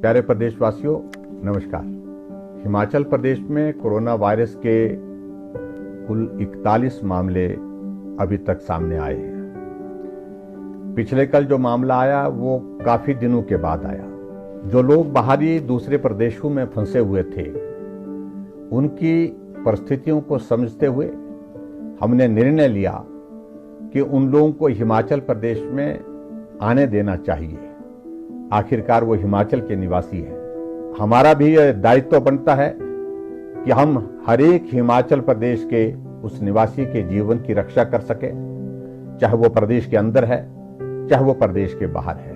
प्यारे प्रदेशवासियों, नमस्कार। हिमाचल प्रदेश में कोरोना वायरस के कुल 41 मामले अभी तक सामने आए हैं। पिछले कल जो मामला आया वो काफी दिनों के बाद आया। जो लोग बाहरी दूसरे प्रदेशों में फंसे हुए थे, उनकी परिस्थितियों को समझते हुए हमने निर्णय लिया कि उन लोगों को हिमाचल प्रदेश में आने देना चाहिए। आखिरकार वो हिमाचल के निवासी हैं। हमारा भी यह दायित्व बनता है कि हम हर एक हिमाचल प्रदेश के उस निवासी के जीवन की रक्षा कर सके, चाहे वो प्रदेश के अंदर है, चाहे वो प्रदेश के बाहर है।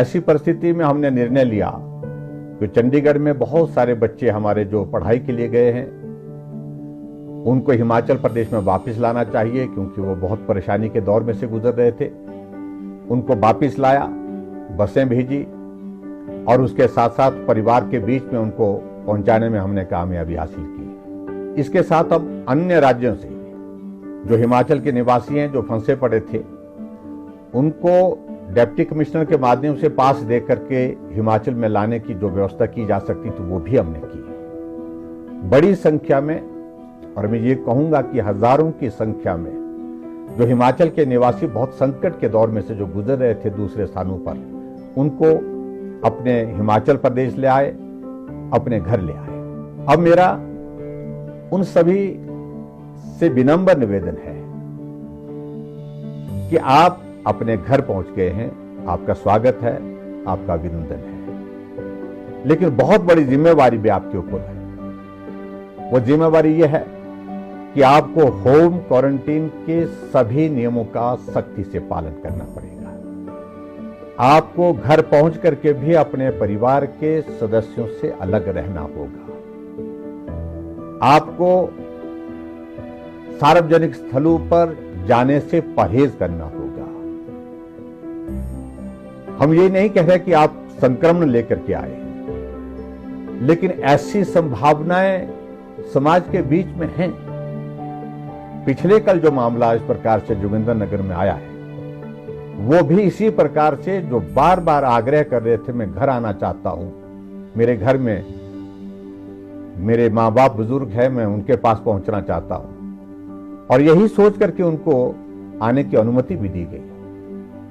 ऐसी परिस्थिति में हमने निर्णय लिया कि चंडीगढ़ में बहुत सारे बच्चे हमारे जो पढ़ाई के लिए गए हैं, उनको हिमाचल प्रदेश में वापस लाना चाहिए, क्योंकि वो बहुत परेशानी के दौर में से गुजर रहे थे। उनको वापस लाया, बसें भेजी और उसके साथ साथ परिवार के बीच में उनको पहुंचाने में हमने कामयाबी हासिल की। इसके साथ अब अन्य राज्यों से जो हिमाचल के निवासी हैं, जो फंसे पड़े थे, उनको डिप्टी कमिश्नर के माध्यम से पास दे करके हिमाचल में लाने की जो व्यवस्था की जा सकती थी, वो भी हमने की। बड़ी संख्या में, और मैं ये कहूंगा कि हजारों की संख्या में जो हिमाचल के निवासी बहुत संकट के दौर में से जो गुजर रहे थे दूसरे स्थानों पर, उनको अपने हिमाचल प्रदेश ले आए, अपने घर ले आए। अब मेरा उन सभी से विनम्र निवेदन है कि आप अपने घर पहुंच गए हैं, आपका स्वागत है, आपका अभिनंदन है, लेकिन बहुत बड़ी जिम्मेवारी भी आपके ऊपर है। वो जिम्मेवारी यह है कि आपको होम क्वारंटीन के सभी नियमों का सख्ती से पालन करना पड़ेगा। आपको घर पहुंच करके भी अपने परिवार के सदस्यों से अलग रहना होगा। आपको सार्वजनिक स्थलों पर जाने से परहेज करना होगा। हम ये नहीं कह रहे कि आप संक्रमण लेकर के आए, लेकिन ऐसी संभावनाएं समाज के बीच में हैं। पिछले कल जो मामला इस प्रकार से जोगिंद्रनगर में आया है, वो भी इसी प्रकार से जो बार बार आग्रह कर रहे थे, मैं घर आना चाहता हूं, मेरे घर में मेरे माँ बाप बुजुर्ग हैं, मैं उनके पास पहुंचना चाहता हूं, और यही सोच करके उनको आने की अनुमति भी दी गई।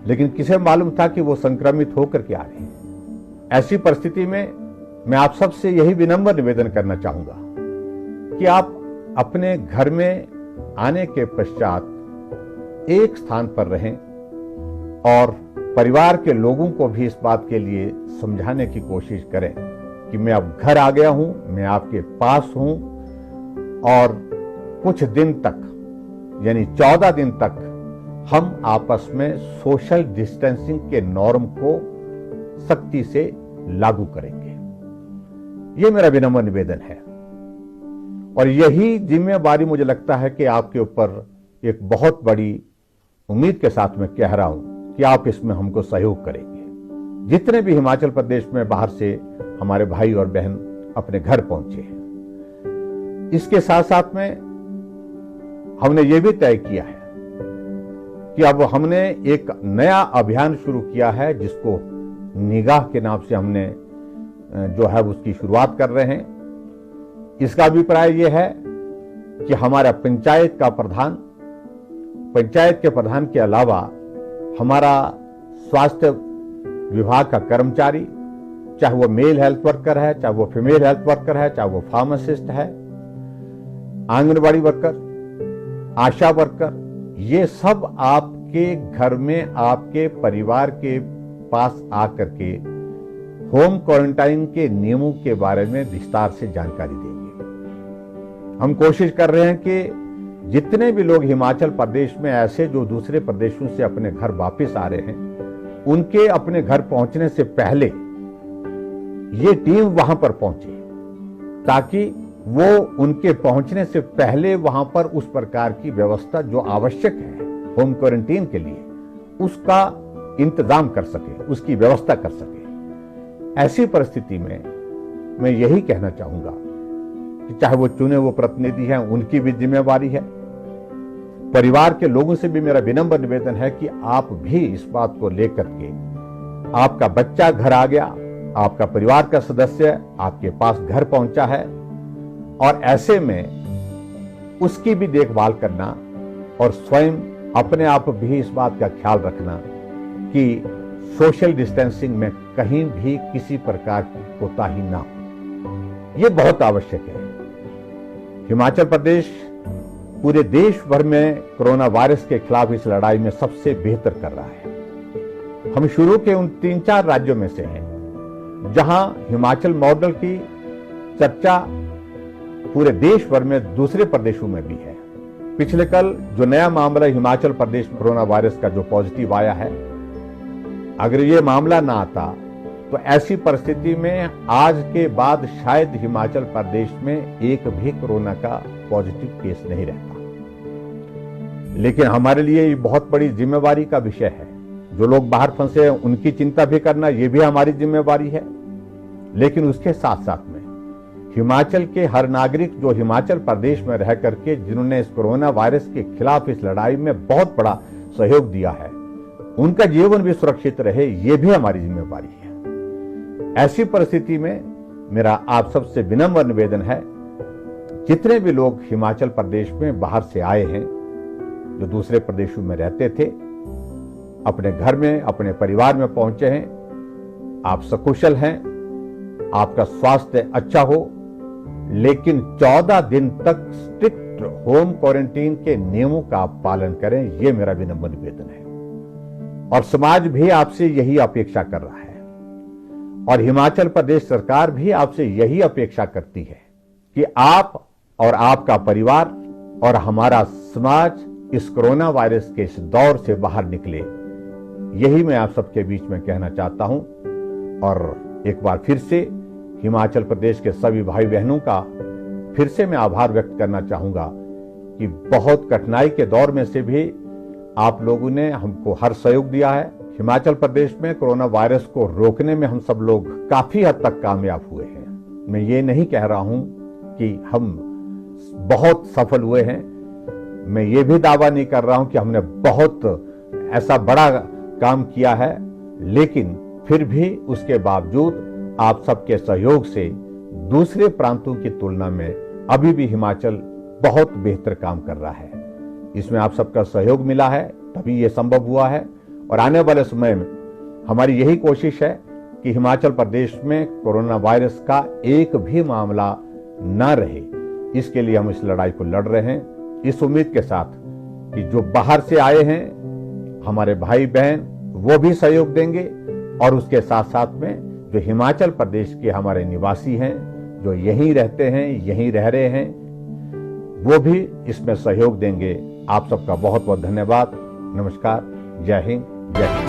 लेकिन किसे मालूम था कि वो संक्रमित होकर के आ रहे हैं। ऐसी परिस्थिति में मैं आप सबसे यही विनम्र निवेदन करना चाहूंगा कि आप अपने घर में आने के पश्चात एक स्थान पर रहें और परिवार के लोगों को भी इस बात के लिए समझाने की कोशिश करें कि मैं अब घर आ गया हूं, मैं आपके पास हूं, और कुछ दिन तक, यानी 14 दिन तक हम आपस में सोशल डिस्टेंसिंग के नॉर्म को सख्ती से लागू करेंगे। यह मेरा विनम्र निवेदन है, और यही जिम्मेवारी मुझे लगता है कि आपके ऊपर एक बहुत बड़ी उम्मीद के साथ मैं कह रहा हूं कि आप इसमें हमको सहयोग करेंगे। जितने भी हिमाचल प्रदेश में बाहर से हमारे भाई और बहन अपने घर पहुंचे हैं, इसके साथ साथ में हमने ये भी तय किया है कि अब हमने एक नया अभियान शुरू किया है, जिसको निगाह के नाम से हमने जो है उसकी शुरुआत कर रहे हैं। इसका अभिप्राय यह है कि हमारा पंचायत के प्रधान के अलावा हमारा स्वास्थ्य विभाग का कर्मचारी, चाहे वो मेल हेल्थ वर्कर है, चाहे वो फीमेल हेल्थ वर्कर है, चाहे वो फार्मासिस्ट है, आंगनबाड़ी वर्कर, आशा वर्कर, ये सब आपके घर में आपके परिवार के पास आकर के होम क्वारंटाइन के नियमों के बारे में विस्तार से जानकारी देंगे। हम कोशिश कर रहे हैं कि जितने भी लोग हिमाचल प्रदेश में ऐसे जो दूसरे प्रदेशों से अपने घर वापस आ रहे हैं, उनके अपने घर पहुंचने से पहले ये टीम वहां पर पहुंचे, ताकि वो उनके पहुंचने से पहले वहां पर उस प्रकार की व्यवस्था जो आवश्यक है होम क्वारंटीन के लिए, उसका इंतजाम कर सके, उसकी व्यवस्था कर सके। ऐसी परिस्थिति में मैं यही कहना चाहूंगा कि चाहे वो चुने वो प्रतिनिधि हैं, उनकी भी जिम्मेवारी है। परिवार के लोगों से भी मेरा विनम्र निवेदन है कि आप भी इस बात को लेकर के, आपका बच्चा घर आ गया, आपका परिवार का सदस्य आपके पास घर पहुंचा है और ऐसे में उसकी भी देखभाल करना और स्वयं अपने आप भी इस बात का ख्याल रखना कि सोशल डिस्टेंसिंग में कहीं भी किसी प्रकार की कोताही ना हो, यह बहुत आवश्यक है। हिमाचल प्रदेश पूरे देश भर में कोरोना वायरस के खिलाफ इस लड़ाई में सबसे बेहतर कर रहा है। हम शुरू के उन 3-4 राज्यों में से हैं जहां हिमाचल मॉडल की चर्चा पूरे देश भर में दूसरे प्रदेशों में भी है। पिछले कल जो नया मामला हिमाचल प्रदेश में कोरोना वायरस का जो पॉजिटिव आया है, अगर ये मामला ना आता तो ऐसी परिस्थिति में आज के बाद शायद हिमाचल प्रदेश में एक भी कोरोना का पॉजिटिव केस नहीं रहता। लेकिन हमारे लिए ये बहुत बड़ी जिम्मेवारी का विषय है। जो लोग बाहर फंसे हैं उनकी चिंता भी करना ये भी हमारी जिम्मेवारी है। लेकिन उसके साथ साथ में हिमाचल के हर नागरिक जो हिमाचल प्रदेश में रह करके जिन्होंने इस कोरोना वायरस के खिलाफ इस लड़ाई में बहुत बड़ा सहयोग दिया है, उनका जीवन भी सुरक्षित रहे, ये भी हमारी जिम्मेवारी है। ऐसी परिस्थिति में मेरा आप सबसे विनम्र निवेदन है, जितने भी लोग हिमाचल प्रदेश में बाहर से आए हैं, जो दूसरे प्रदेशों में रहते थे, अपने घर में अपने परिवार में पहुंचे हैं, आप सकुशल हैं, आपका स्वास्थ्य अच्छा हो, लेकिन 14 दिन तक स्ट्रिक्ट होम क्वारंटीन के नियमों का आप पालन करें, यह मेरा विनम्र निवेदन है। और समाज भी आपसे यही अपेक्षा कर रहा है और हिमाचल प्रदेश सरकार भी आपसे यही अपेक्षा करती है कि आप और आपका परिवार और हमारा समाज इस कोरोना वायरस के इस दौर से बाहर निकले। यही मैं आप सबके बीच में कहना चाहता हूं। और एक बार फिर से हिमाचल प्रदेश के सभी भाई बहनों का फिर से मैं आभार व्यक्त करना चाहूंगा कि बहुत कठिनाई के दौर में से भी आप लोगों ने हमको हर सहयोग दिया है। हिमाचल प्रदेश में कोरोना वायरस को रोकने में हम सब लोग काफी हद तक कामयाब हुए हैं। मैं ये नहीं कह रहा हूं कि हम बहुत सफल हुए हैं, मैं ये भी दावा नहीं कर रहा हूं कि हमने बहुत ऐसा बड़ा काम किया है, लेकिन फिर भी उसके बावजूद आप सबके सहयोग से दूसरे प्रांतों की तुलना में अभी भी हिमाचल बहुत बेहतर काम कर रहा है। इसमें आप सबका सहयोग मिला है, तभी ये संभव हुआ है। और आने वाले समय में हमारी यही कोशिश है कि हिमाचल प्रदेश में कोरोना वायरस का एक भी मामला न रहे। इसके लिए हम इस लड़ाई को लड़ रहे हैं, इस उम्मीद के साथ कि जो बाहर से आए हैं हमारे भाई बहन वो भी सहयोग देंगे और उसके साथ साथ में जो हिमाचल प्रदेश के हमारे निवासी हैं, जो यहीं रहते हैं, यहीं रह रहे हैं, वो भी इसमें सहयोग देंगे। आप सबका बहुत बहुत धन्यवाद। नमस्कार। जय हिंद, जय हिंद।